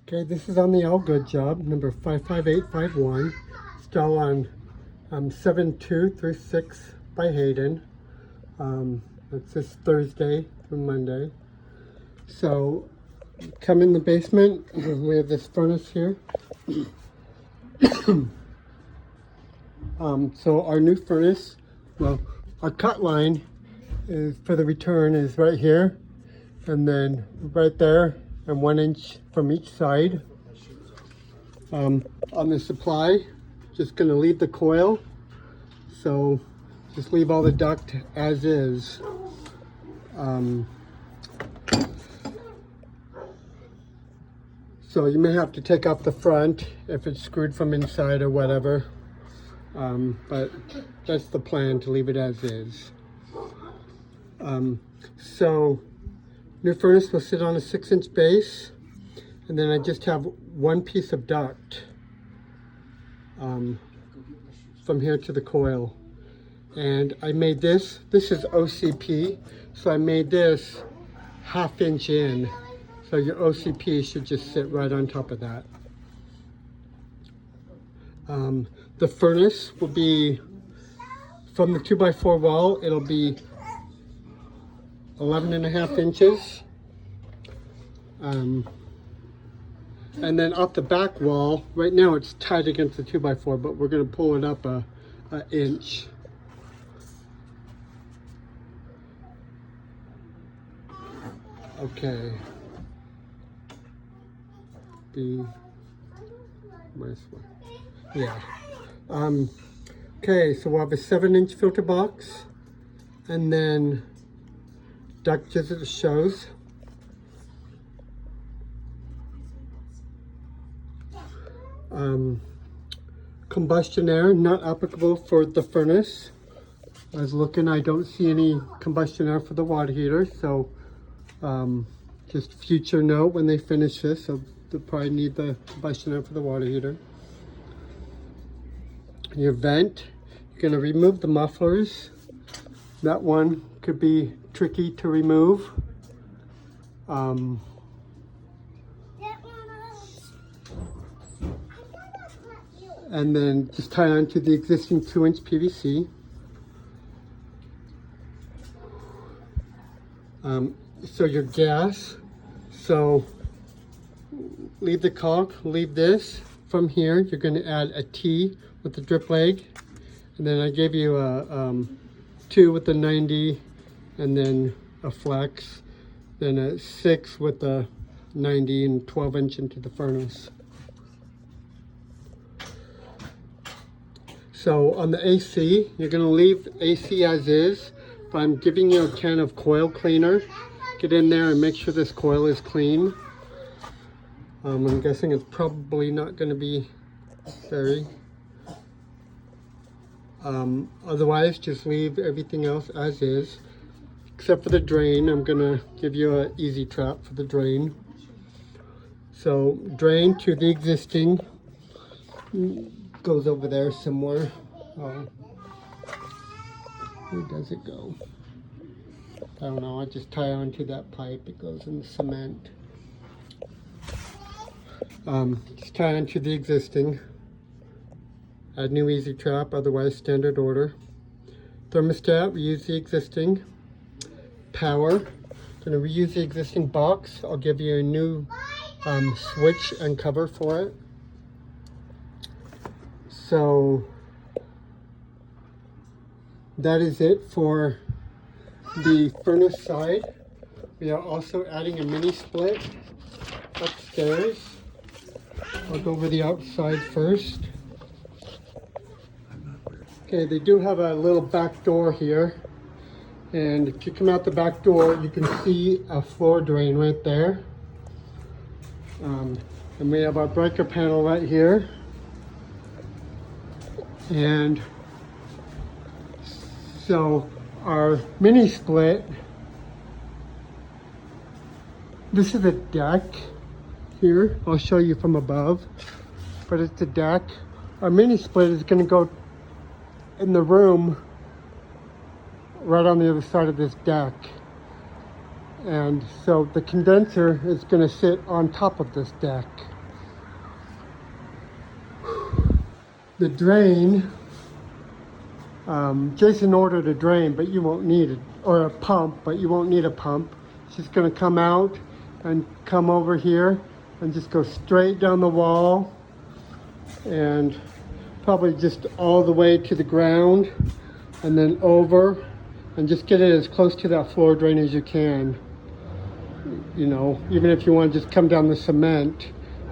Okay, this is on the Allgood job, number 55851. Still on 7236 by Hayden. It's this Thursday through Monday. So, come in the basement. We have this furnace here. So our new furnace, well, our cut line is for the return is right here, and then right there, and 1 inch from each side. On the supply, just going to leave the coil, so just leave all the duct as is. So you may have to take off the front if it's screwed from inside or whatever, but that's the plan, to leave it as is. So new furnace will sit on a 6-inch base, and then I just have one piece of duct from here to the coil. And I made this is OCP, so I made this 1/2 inch in. So your OCP should just sit right on top of that. The furnace will be, from the 2x4 wall, it'll be 11.5 inches. And then off the back wall, right now it's tied against the 2x4, but we're going to pull it up a inch. Okay. Yeah. Okay, so we'll have a 7-inch filter box, and then duct just as it shows. Combustion air, not applicable for the furnace. I was looking, I don't see any combustion air for the water heater, so just future note when they finish this, so they'll probably need the combustion air for the water heater. Your vent, you're going to remove the mufflers. That one could be tricky to remove. And then just tie onto the existing 2-inch PVC. So your gas, so leave the caulk, leave this. From here, you're going to add a T with the drip leg, and then I gave you a 2 with the 90, and then a flex, then a 6 with the 90 and 12-inch into the furnace. So on the AC, you're going to leave AC as is, but I'm giving you a can of coil cleaner. Get in there and make sure this coil is clean. I'm guessing it's probably not going to be very. Otherwise, just leave everything else as is, except for the drain. I'm going to give you an easy trap for the drain. So drain to the existing, goes over there somewhere. Where does it go? I don't know, I just tie onto that pipe, it goes in the cement. Just tie onto the existing. Add new easy trap, otherwise standard order. Thermostat, reuse the existing. Power, gonna reuse the existing box. I'll give you a new switch and cover for it. So that is it for the furnace side. We are also adding a mini split upstairs. I'll go over the outside first. Okay, they do have a little back door here, and if you come out the back door, you can see a floor drain right there. And we have our breaker panel right here. And so our mini split, this is a deck here. I'll show you from above, but it's a deck. Our mini split is going to go in the room right on the other side of this deck. And so the condenser is going to sit on top of this deck. The drain, Jason ordered a drain, but you won't need it, or a pump, but you won't need a pump. It's just gonna come out and come over here and just go straight down the wall and probably just all the way to the ground and then over, and just get it as close to that floor drain as you can. You know, even if you want to just come down the cement,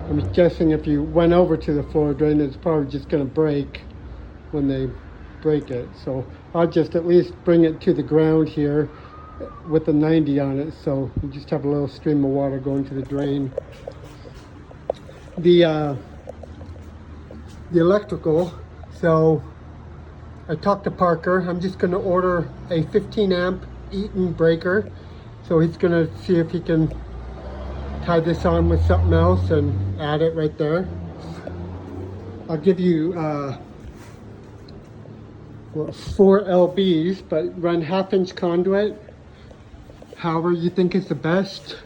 I'm guessing if you went over to the floor drain, it's probably just going to break when they break it. So I'll just at least bring it to the ground here with the 90 on it, so you just have a little stream of water going to the drain. The electrical, so I talked to Parker. I'm just going to order a 15 amp Eaton breaker. So he's going to see if he can tie this on with something else and add it right there. I'll give you 4 LBs, but run 1/2-inch conduit. However you think is the best.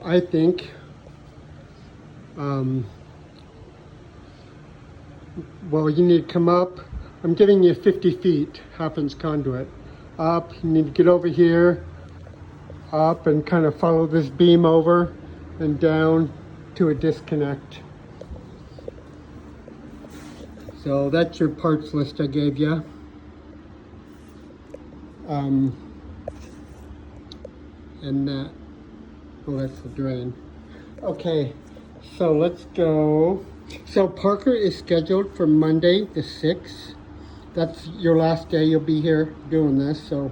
I think well, you need to come up. I'm giving you 50 feet, 1/2-inch conduit. Up, you need to get over here, up and kind of follow this beam over and down to a disconnect. So that's your parts list I gave you. And that, oh, that's the drain. Okay, so let's go. So Parker is scheduled for Monday the 6th. That's your last day you'll be here doing this. So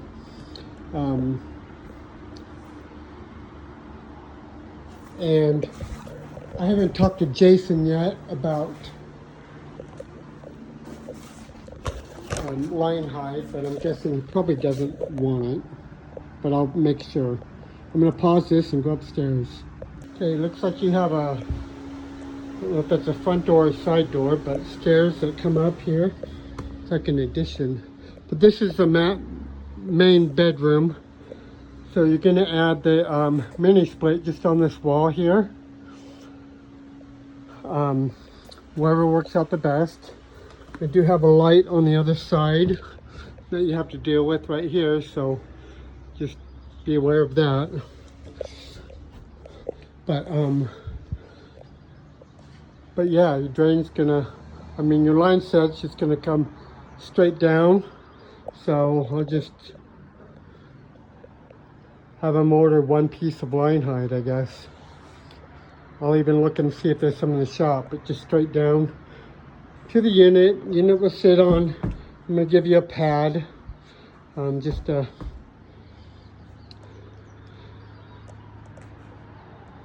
and I haven't talked to Jason yet about lion hide, but I'm guessing he probably doesn't want it, but I'll make sure. I'm going to pause this and go upstairs. Okay, looks like you have a, I don't know if that's a front door or side door, but stairs that come up here. It's like an addition. But this is the main bedroom. So you're going to add the mini split just on this wall here. Wherever works out the best. I do have a light on the other side that you have to deal with right here, so just be aware of that. But yeah, your drain's gonna, I mean your line set's just gonna come straight down, so I'll just have them order 1 piece of line hide, I guess. I'll even look and see if there's some in the shop, but just straight down to the unit. Unit will sit on. I'm gonna give you a pad, just to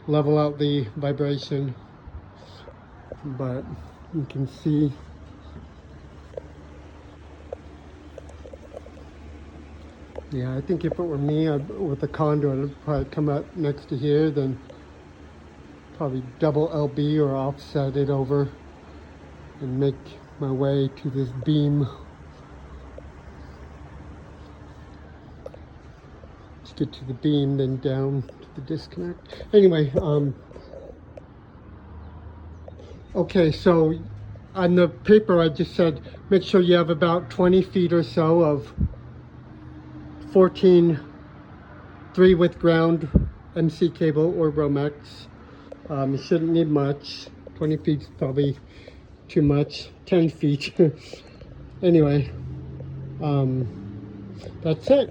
level out the vibration. But you can see yeah, I think if it were me, with the conduit, it'd probably come up next to here, then probably double LB or offset it over and make my way to this beam. Let's get to the beam, then down to the disconnect. Anyway, okay, so on the paper I just said, make sure you have about 20 feet or so of 14 3-width ground MC cable or Romex. You shouldn't need much. 20 feet is probably too much. 10 feet. Anyway, that's it.